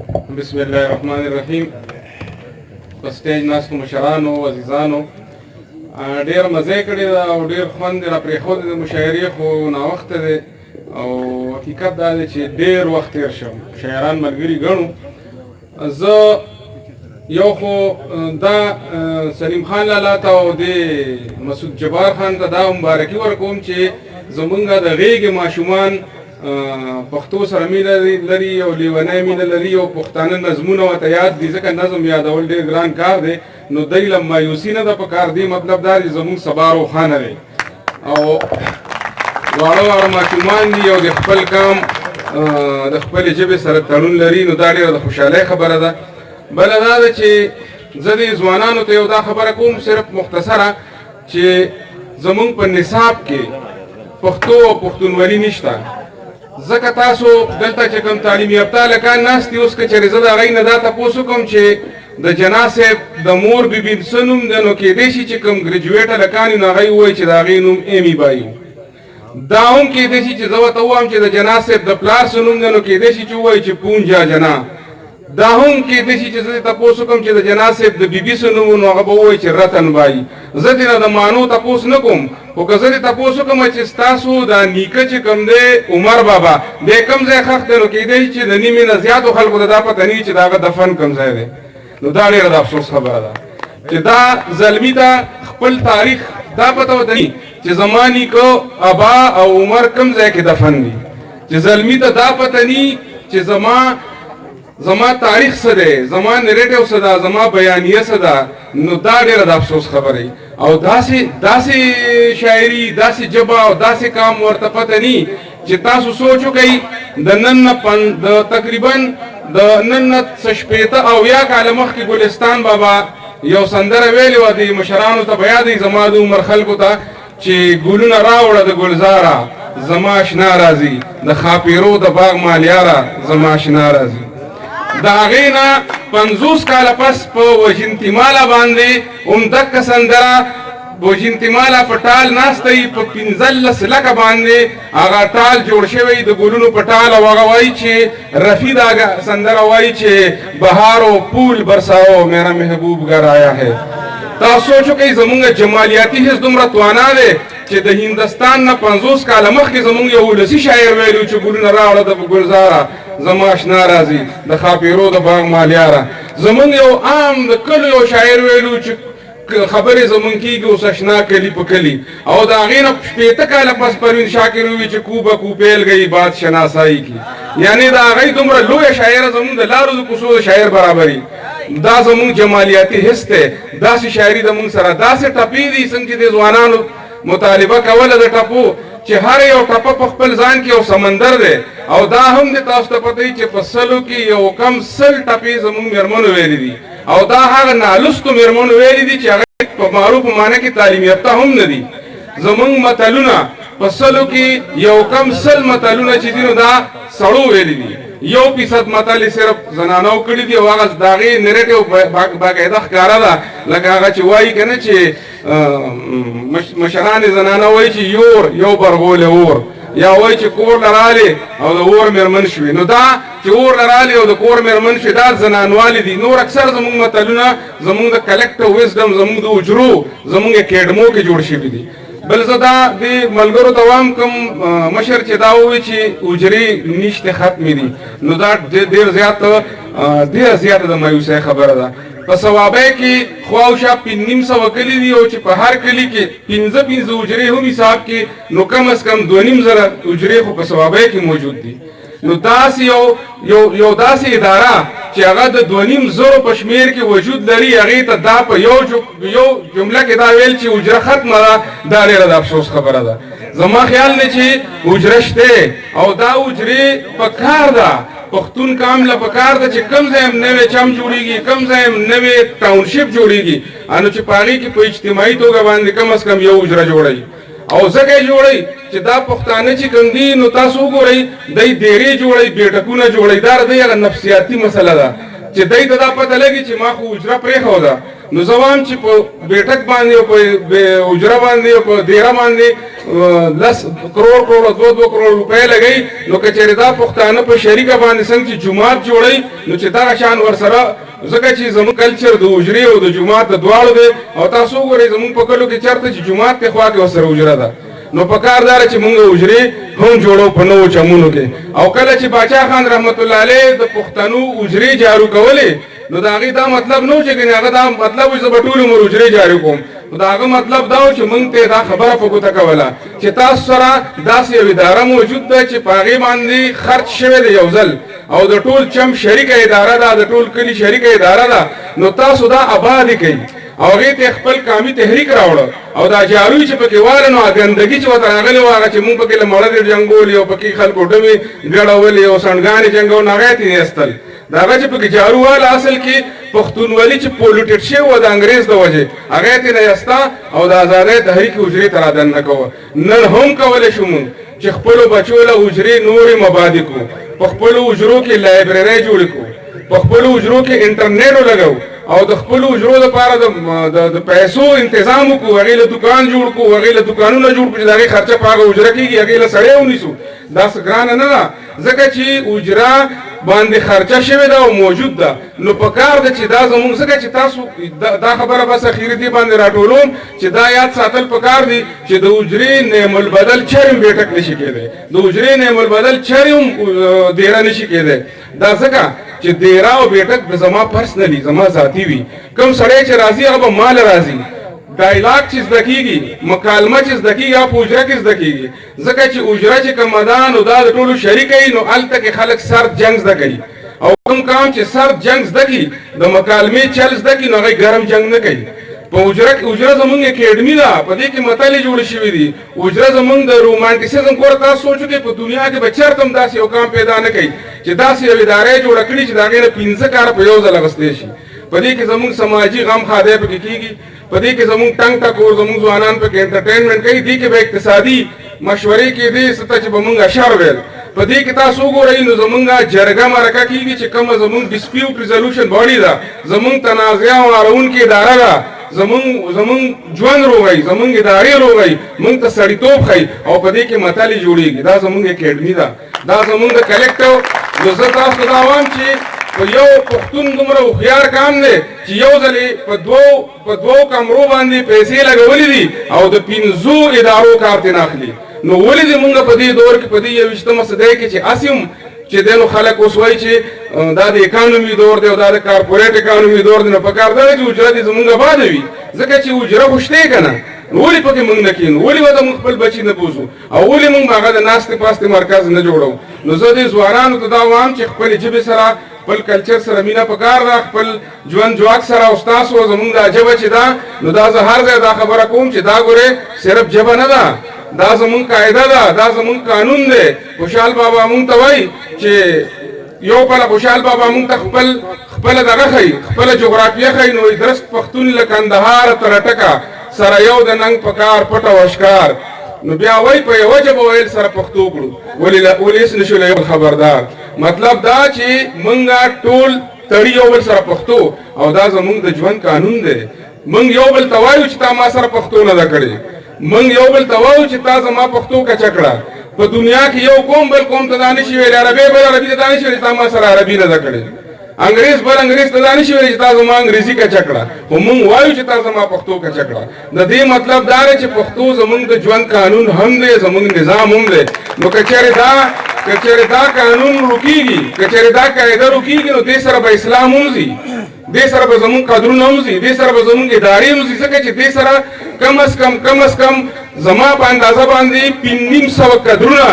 بسم الله الرحمن الرحیم. په سټیج ناستو مشرانو عزیزانو ډېر مزه کړې ده او ډېر خوند را پرېښودی د مشاعرې، خو ناوخته دی او حقیقت دا دی چې ډېر وخت تېر شم، شاعران ملګري ګڼو. زه یو خو دا سلیم خان لالا ته او د مسعود جبار خان ته دا مبارکي ورکوم چې زمونږ د غېږې ماشومان پښتو سره مینه لري او لیونی مینه لري او پښتانه نظمونه ورته یاد دي، ځکه نظم یادول ډېر ګران کار دی. نو دی له مایوسي نه ده په کار دی، مطلب دا دی زمونږ سبا روښانه دی او واړه واړه ماشومان دي او د خپل کام د خپلې ژبې سره تړون لري، نو دا ډېره د خوشحالۍ خبره ده. بله دا ده چې زه د ځوانانو ته یو دا خبره کوم صرف مختصره چې زمونږ په نصاب کې پښتو او پښتونولي نشته، ځکه تاسو دلته چې کوم تعلیم یافته هلکان ناست دي، اوس که چېرې زه د هغوی نه دا تپوس وکړم چې د جنا صاحب د مور بیبي څه نوم دی، نو کېدی شي چې کوم ګریجویټ هلکان وي نو هغوی ووایي چې د هغې نوم ایمي بایي و. دا هم کېدی شي چې زه ورته ووایم چې د جنا صاحب د پلار څه نوم دی، نو کېدی شي چې ووایي چې پونجا جنا. دا هم کېدی شي چې زه تپوس وکړم چې د جنا صاحب د بیبي څه نوم و، نو هغه به ووایي چې رتن بایي. زه دې نه د معنو تپوس نه کوم، خو که زه دې تپوس وکړم چې ستاسو دا نیکه چې کوم دی عمر بابا دی کوم ځای ښخ دی، نو کېدی شي چې د نیمې نه زیاتو خلکو ته دا پته نه وي چې د هغه دفن کوم ځای دی. نو دا ډېره د افسوس خبره ده چې دا زلمي ته خپل تاریخ دا پته ورته نه چې زما نیکه ابا او عمر کوم ځای کې دفن دي، چې زلمي ته دا پته نه چې زما تاریخ څه دی، زما نریټیو څه ده، زما بیانیه څه ده. نو دا ډېره د افسوس خبره او داسې شاعري، داسې ژبه او داسې کام ورته پته نه چې تاسو سوچ وکئ د نن نه تقریبا د نن نه څه شپېته او یا کاله مخکې ګلستان بابا یو سندره ویلې وه د مشرانو ته به یادوي زما د عمر خلکو ته چې ګلونه راوړه د ګلزاره زما اشنا راځي، د خاپیرو د باغ مالیاره زما اشنا راځي. د هغې نه 50 کاله پس په وژنتیماله باندې همدغه سندره وژنتیماله په ټال ناسته وي، په 15 لکه باندې هغه ټال جوړ شوی د ګلونو په ټال، او هغه وایي چې رفي دا سندره وایي چې بهارو پول برساو میرا محبوب گر آیا ہے. تاسو سوچ وکئ زمونږ جمالیاتي حس دومره توانا دی چې د هندوستان نه 50 کاله مخکې زمونږ یو ولسي شاعر ویلي چې ګلونه راوړه د ګلزاره زما اشنا راځي، د خاپیرو د باغ مالیاره. زمونږ یو عام د کلو یو شاعر ویلو چې خبرې زمونږ کېږي اوس اشنا کلي په کلي، او د هغې نه 80 کاله پس پروین شاکر ووي چې کوبه کو پیل گئی بات شناسایی کی. یعنې د هغې دومره لویه شاعره زمونږ د لارو د کوڅو د شاعر برابري. دا زمونږ جمالیاتي حس دی، داسې شاعري د مونږ سره داسې ټپې دي څنګه چې د ځوانانو مطالبه کوله د ټپو چې هر یو ټپه په خپل ځان کې یو سمندر دی. او دا هم د تاسو ته پته وي چې په سلو کې یو کم 100 ټپې زمونږ مېرمنو ویلي دي، او دا هغه نالوستو مېرمنو ویلي دي چې هغه په معروفو معنی کې تعلیم یافته هم نه دي. زمونږ متلونه په سلو کې یو کم 100 متلونه چې دي نو دا سړو ویلي دي، 1% متل صرف زنانو کړي دي او هغه د هغې نریټیو باقاعده ښکاره ده، لکه هغه چې وایي که نه چې مشران زنانه وایي چې یو برغول اور، یا وایي چې کور لرالې او د اور مېرمن شوې. نو دا چې اور لرالې او د کور مېرمن شوې دا زنانوالې دي. نور اکثر زمونږ متلونه زمونږ د کلکټیو وزډم زمونږ د اجرو زمونږ اکیډمو کې جوړ شوي دي. بل زه دا د ملګرو ته وایم کوم مشر چې دا ووایي چې اجرې نشته ختمې دي، نو دا ډېره زیاته د مایوسۍ خبره ده. په ثوابۍ کې خواوشا 500 کلي دي او چې په هر کلي کې 15 اجرې هم حساب کې نو کم از کم 2,500 اجرې خو په ثوابۍ کې موجود دي. نو داسې یو داسې اداره چې هغه د 2,500 په شمېر کې وجود لري، هغې ته دا په یو جمله کې دا ویل چې اجره ختمه ده، دا ډېره د افسوس خبره ده. زما خیال دی چې اجره شته او دا اجرې په کار ده، پښتون کام له پکار ده چې کم ځای هم نوې چم جوړېږي، کم ځای هم نوې ټاونشپ جوړېږي، نو چې په هغې کې په اجتماعي توګه باندې کم از کم یو اجره جوړوي او ځکه یې جوړوي چې دا پښتانه چې کوم دي نو تاسو وګورئ دی ډېرې جوړوي، بیټکونه جوړوي. دا د هغه نفسیاتي مسله ده چې دی ته دا پته لګي چې ما خو اجره پرېښوده نو زوام چې په بیٹک باندې او په اجره باندې او په دیره باندې 10 کروڑ 2 کروڑ روپے لګي نو کچېره دا پښتانه په شریکه باندې څنګه چې جمعات جوړي نو چې دا شان ورسره ځکه چې زموږ کلچر د اجري او د جمعات د دواړو دی او تاسو وګورئ زموږ په کلو کې چرته چې جمعات ته خوا کې وسره اجره ده نو په کار دار چې موږ اجري هم جوړو په نو چمونو کې او کله چې باچا خان رحمت الله علیه د پښتنو اجري جارو کولې نو دا غي دا مطلب نو چې هغه دا مطلب چې بټول مر اجري جارو کوم دا هغه مطلب دا چې موږ ته دا خبره په کوته کوله چې تاسو سره داسې یو اداره موجود ده چې پاغي باندې خرج شوی دی یو ځل او د ټول چم شریکه اداره ده د ټول کلی شریکه اداره ده نو تاسو دا آباد کړئ او هغه ته خپل قومي تحریک راوړ او دا جاروي چې پکې واره نو غندګي چې وته راغلي واغه چې موږ پکې لمړه دي جنگول یو پکې خلکو ډمي ګړول یو سنګانې جنگو ناغېتی نهستل دا هغه چې پکې جارو وال اصل کې پښتونولي چې پولیټیک شي و د انګريز د وجه هغه ته نه یستا او د آزادۍ تحریک اجري تر اذن نه کوو نن هم کولای شو موږ چې خپل بچو له اجري نوري مبادی کو په خپل اجرو کې لایبرری جوړ کو په خپل اجرو کې انټرنیټ لګاو او د خپل اجرو لپاره د پیسو تنظیم کو هغه له دکان جوړ کو هغه له دکانونه جوړ کړي دغه خرچه پاغه اجره کیږي هغه له سړیو نیسو دا څنګه نه ځکه چې اجره باندې خرچه شوی دا او موجود ده نو په کار ده چې دا زموږ څنګه چې تاسو دا خبره بس اخیری دی باندې راټولوم چې دا یاد ساتل په کار دي چې د اجري نعم البدل چرم بیٹک نشي کېده د اجري نعم البدل چرم ډیره نشي کېده دا ځکه چې ډیره او بیٹک زما پرسنلی زما ذاتی وي کوم سړی چې راضي هغه مال راضي ډایلاګ چې زده کیږي مکالمه چې زده کیږي په اجره کې زده کیږي ځکه چې اجره چې کمدان او دا ټولو شریکي نو الته کې خلک سر جنگ زده کوي او کوم کام چې سر جنگ زده کی د مکالمې چل زده کی نو هغه ګرم جنگ نه کوي په اجره زمونږ اکیډمي ده په دې کې مطالعه جوړ شوې دي اجره زمونږ د رومانټیسیزم کور تاسو سوچو کې په دنیا کې به چرته هم داسې یو کام پیدا نه کوي چې داسې یو ادارې جوړ کړي چې دا غیر 15 کار په یو ځل غستې شي په دې کې زمونږ سماجی غم خاده پکې کیږي په دې کې زمونږ ټنګ ټکور زمونږ ځوانان په کې انټرټینمنټ کوي دې کې به اقتصادي مشورې کې دې ست چې به مونږ اشار ویل په دې کې تاسو وګورئ نو زمونږه جرګه مرکه کیږي چې کوم زمونږ ډیسپیوټ ریزولوشن باډي ده زمونږ تنازع او اړون کې اداره ده زمونږ ژوند روغی زمونږ ادارې روغی مونږ ته سړیتوب خي او په دې کې مطالعه جوړیږي دا زمونږ اکیډمي ده دا زمونږ د کلیکټیو نو زه تاسو دا وایم چې په یو پښتون دومره هوښیار کام دی چې یو ځلې په دوو کمرو باندې پیسې لګولې دي او د 15 ادارو کار ترې نه اخلي نو ولې دې مونږ په دې دور کې په دې 21مه صدۍ کې چې اسیم چې دنو خلک اوس وایي چې دا د اکانومي دور دی او دا د کارپوریټ اکانومي دور دی نو په کار ده چې اجره دې زمونږ آباد وي ځکه چې اجره خو شته که نه ولې پکې مونږ نه کینو ولې به د خپل بچي نه بوزو او ولې مونږ هغه د ناستې پاستې مرکز نه جوړو نو زه دې ځوانانو ته دا وایم چې خپلې ژبې سره خپل کلچر سره مینه پکار ده خپل ژوند جواک سره او ستاسو زمونږ دا ژبه چې ده نو دا زه هر ځای دا خبره کوم چې دا ګورې صرف ژبه نه ده دا زمونږ قاعده ده دا زمونږ قانون دی خوشحال بابا مونږ ته وایي چې یو بل خوشحال بابا مونږ ته خپل دغه خي خپل جغرافیه خي نو درست پښتون له کندهار تر ټکا سره یو د ننګ پکار پټ او اشکار نو بیا وای په یو جبه ویل سره پښتو کړو ولې نشو له خبردار مطلب دا چې مونږه ټول تړي یو بل سره پښتو او دا زمونږ د ژوند قانون دی مونږ یو بل توایو چې تا ما سره پښتو نه کړي مونږ یو بل توایو چې تا زما پښتو کا چکړه په دنیا کې یو قوم بل قوم ته دانش ویل عربي بل عربي ته دانش ویل تا ما سره عربي نه کړي انګريز بل انګريز ته دانش ویل چې تاسو ما انګريزي کا چکړه همون وایو چې تاسو ما پښتو کا چکړه د دې مطلب دا دی چې پښتو زمونږ د ژوند قانون هم دی زمونږ نظام هم دی نو کچېره دا قانون رکیږي کچېره دا قاعده رکیږي نو دې سره به اسلام ومزي دې سره به زمونږ قدرونه ومزي دې سره به زمونږ ادارې ومزي ځکه چې دې سره کم از کم زما په اندازه باندې 500 قدرونه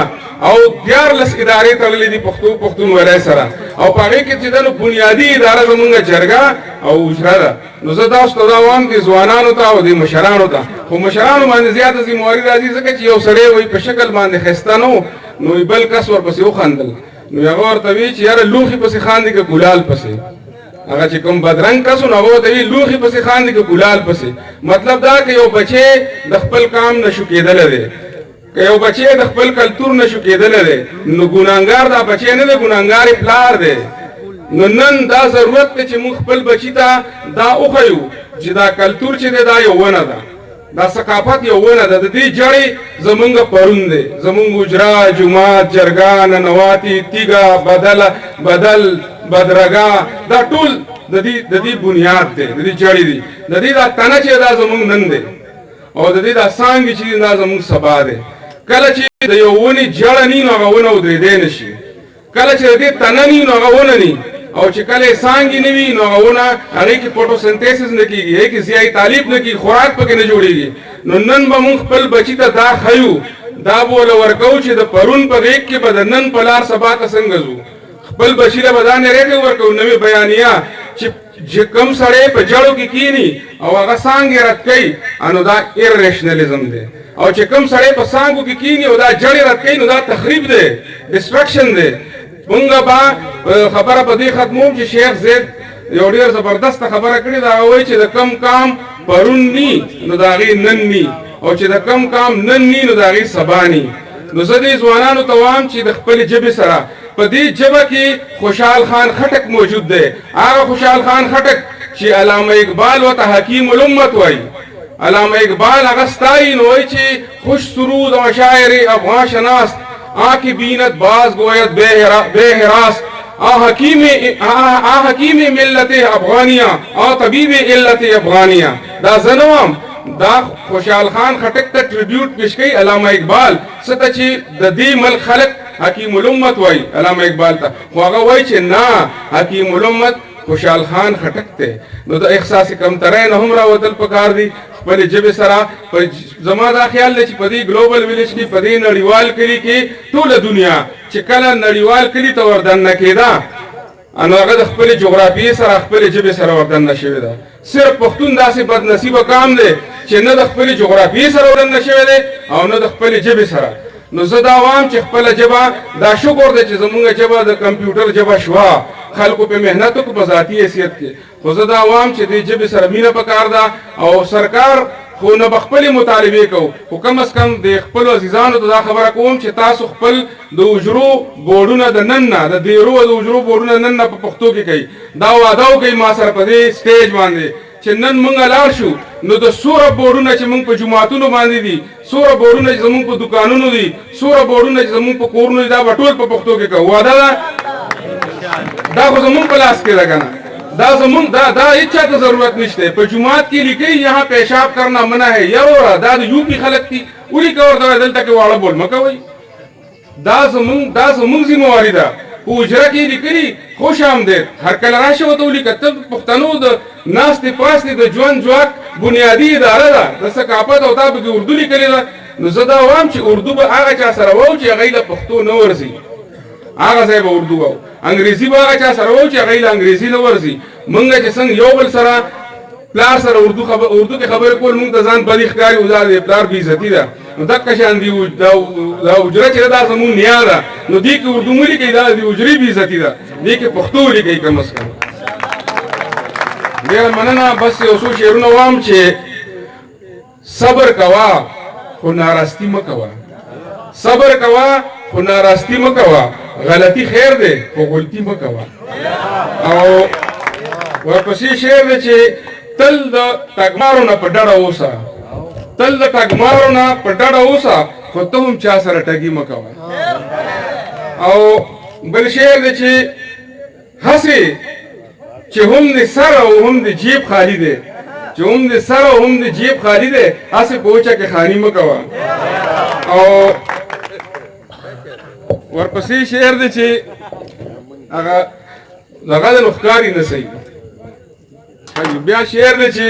او 14 ادارې تړلې دي پښتونولۍ سره او په هغې کې چې د بنیادي اداره زمونږ جرګه او اجره ده نو زه تاسو ته دا وایم د ځوانانو ته او د مشرانو ته خو مشرانو باندې زیاته ذمهواري راځي ځکه چې یو سړی وایي په شکل باندې ښایسته نه نو بل کس ورپسې وخندل نو هغه ورته وایي چې یاره لوښي پسې خاندي که ګلال پسې هغه چې کوم بدرنګ کس نو هغه ورته وایي لوښي پسې خاندي که ګلال پسې مطلب دا که یو بچی د خپل کام نشو کېدلی دی که یو بچی د خپل کلتور نشو کېدلی دی نو ګناهګار دا بچی نه دی ګناهګار یې پلار دی نو نن دا ضرورت دی چې موږ خپل بچی ته دا وښیو چې دا کلتور چې دی دا یو ونه ده، دا ثقافت یو ونه ده. د دې جړې زمونږ پرون دی، زمونږ اجرا، جماعت، جرګه، ننواتي، تیګه، بدل، بدرګه، دا ټول د دې بنیاد دی، د دې جړې دی. د دې دا تنه چې دا زمونږ نن دی او د دې دا څانګې چې دا زمونږ سبا دی. کله چې د یو ونې جړه نی نو هغه ونه ودرېدی نه شي، کله چې د دې تنه نی نو هغه ونه نی، او چې کله څانګې نه وي نو هغه ونه هغې کې فوټوسنتیسس نه کېږي، هغې کې ضیاء تعلیب نه کېږي، خوراک پکې نه جوړېږي. نو نن به مونږ خپل بچي ته دا ښیو، دا به ورله ورکوو چې د پرون په غېږ کې به د نن په لار سبا ته څنګه ځو. خپل بچي له به دا نریټیو ورکوو، نوې بیانیه چې کم سړی په جړو کې کینی او هغه څانګې رد کوي، نو دا ایرریشنلیزم دی. او چې کم سړی په څانګو کې کینی او دا جړې رد کوي، نو دا تخریب دی، ډسټرکشن دی. مونږ به خبره په دې ختموم چې شیخ زید یو ډېر زبردسته خبره کړې ده. هغه وایي چې د کم کام پرون نی نو د هغې نن نی، او چې د کم کام نن نی نو د هغې سبا نی. نو زه دې ځوانانو ته وایم چې د خپلې ژبې سره په دې ژبه کې خوشحال خان خټک موجود دی. هغه خوشحال خان خټک چې علامه اقبال ورته حکیم الامت وایي. علامه اقبال هغه ستایي نو وایي چې خوش سرود و شاعر افغان شناس آنکھ بینت باز گوید بے حراس حکیم ملت افغانیہ طبیب علت افغانیہ. دا زنوام دا خوشحال خان خټک ته ټریبیوټ پیش کوي علامه اقبال څه چې د دې ملک خلک حکیم الامت وایي علامه اقبال ته، خو هغه وایي چې نه، حکیم الامت خوشحال خان خټک ته. نو د احساس کمترۍ نه هم راوتل پکار دي خپلې ژبې سره. زما دا خیال دی چې په دې ګلوبل ویلج کې، په دې نړیوال کلي کې ټوله دنیا چې کله نړیوال کلي ته وردننه کېده، نو هغه د خپلې جغرافیې سره خپلې ژبې سره وردننه شوې ده. صرف پښتون داسې بدنصیبه قام دی چې نه د خپلې جغرافیې سره وردننه شوی دی او نه د خپلې ژبې سره. نو زه دا وایم چې خپله ژبه دا شکر دی چې زمونږ ژبه د کمپیوټر ژبه شوه، خلکو په محنت وکړو په ذاتي حیثیت کې. خو زه دا وایم چې دې ژبې سره مینه پکار ده، او سرکار خو نه به خپلې مطالبې کوو، خو کم از کم د خپلو عزیزانو ته دا خبره کوم چې تاسو خپل د اجرو بورډونه د نن نه، د دیرو د اجرو بورډونه نن نه په پښتو کې کوي. دا وعده وکړئ ما سره په دې سټیج باندې چې نن مونږ لاړ شو نو د سوره بورډونه چې مونږ په جوماتونو باندې دي، سوره بورډونه چې زمونږ په دکانونو دي، سوره بورډونه چې زمونږ په کورونو دي، دا به ټول په پښتو کې کوو. وعده ده؟ دا خو زمونږ په لاس کې ده که نه؟ دا زمونږ دا هیڅ چاته ضرورت نشته. په جومات کې لیکي یہاں پیشاب کرنا منع ہے، یوره دا د یو پی خلک دي، ولیکه ورته دلته کې واړه بول مه کوئ. دا زمونږ ذمواري ده. په اجره کې لیکلي خوش آمدید، هر کله راشه ورته ولیکه. ته پښتنو د ناستې پاستې د ژوند ځواک بنیادي اداره ده د ثقافت، او تا پکې اردو لیکلې ده. نو زه دا وایم چې اردو به هغه چا سره وو چې هغوی له پښتو نه ورځي، هغه ځای به اردو وو. انګریزي به هغه چا سره وو چې هغوی له انګریزي نه ورځي. مونږ چې څنګه یو بل سره پلار سره اردو کې خبرې کول مونږ ته ځان بدي ښکاري، او دا د پلار بې عزتي ده. نو دقه شان دي دا اجره چې دا زمونږ نیا ده، نو دې کې اردو مه لیکئ، دا د اجرې بې عزتي ده. دې کې پښتو ولیکئ کم از کم. ډېره مننه. بس یو څو شعرونه وایم چې صبر کوه خو ناراستی مه کوه، صبر کوه خو ناراستی مه کوه، غلطي خیر دی خو غلطي مه کوه. او ورپسې شعر دی چې تل د ټګمارو نه په ډډه اوسه، تل د ټګمارو نه په ډډه اوسه، خو ته هم چا سره ټګي مه کوه. او بل شعر دی چې هسې چې هم د سر او هم د جیب خالی دی، چې هم د سر او هم د جیب خالی دی، هسې په اوچه کې خاني مه کوه. او ورپسې شعر دی چې هغه د نښکاري نه صحیح. بیا شعر دی چې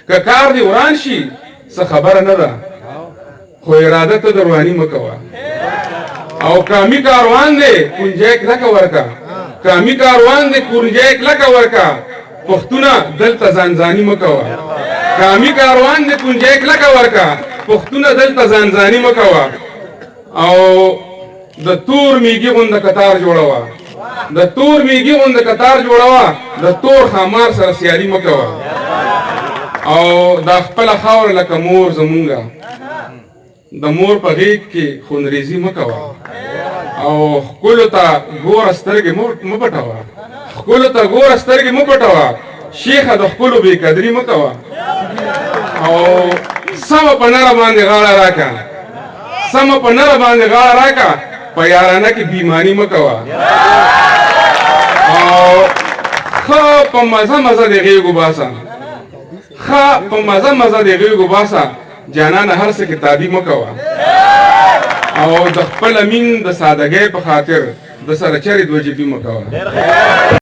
که کار دی وران شي څه خبره نه ده، خو اراده ته درواني مه کوه. او کامی کاروان دی کونجی کلکه ورکه، کامی کاروان دی کونجی کلکه ورکه، پښتونه دلته ځانځاني مه کوه. کامی کاروان دی کونجی کلکه ورکه، پښتونه دلته ځانځاني مه کوه. او د تور میږي غونده کتار جوړوه، د تور میږي غونده کتار جوړوه، د تور خامار سره سیالي مه کوه. او دا خپله خاوره لکه مور زمونږه، د مور په غېږ کې خونریزي مه کوه. او ښکلو ته ګوره سترګې مه پټوه، ښکلو ته ګوره سترګې مه پټوه، شیخه د خپلو بې قدري مه کوه او سمه په نره باندې غاړه راکړه سمه په نره باندې غاړه راکړه په یارانه کې بیماني مه کوه او ښه په مزه مزه د غېږ وباسه ښه په مزه مزه د غېږ وباسه جانانه هر څه کتابي مه کوه او د خپل امین د سادګۍ په خاطر د سره چرې دوه جبي مه کوه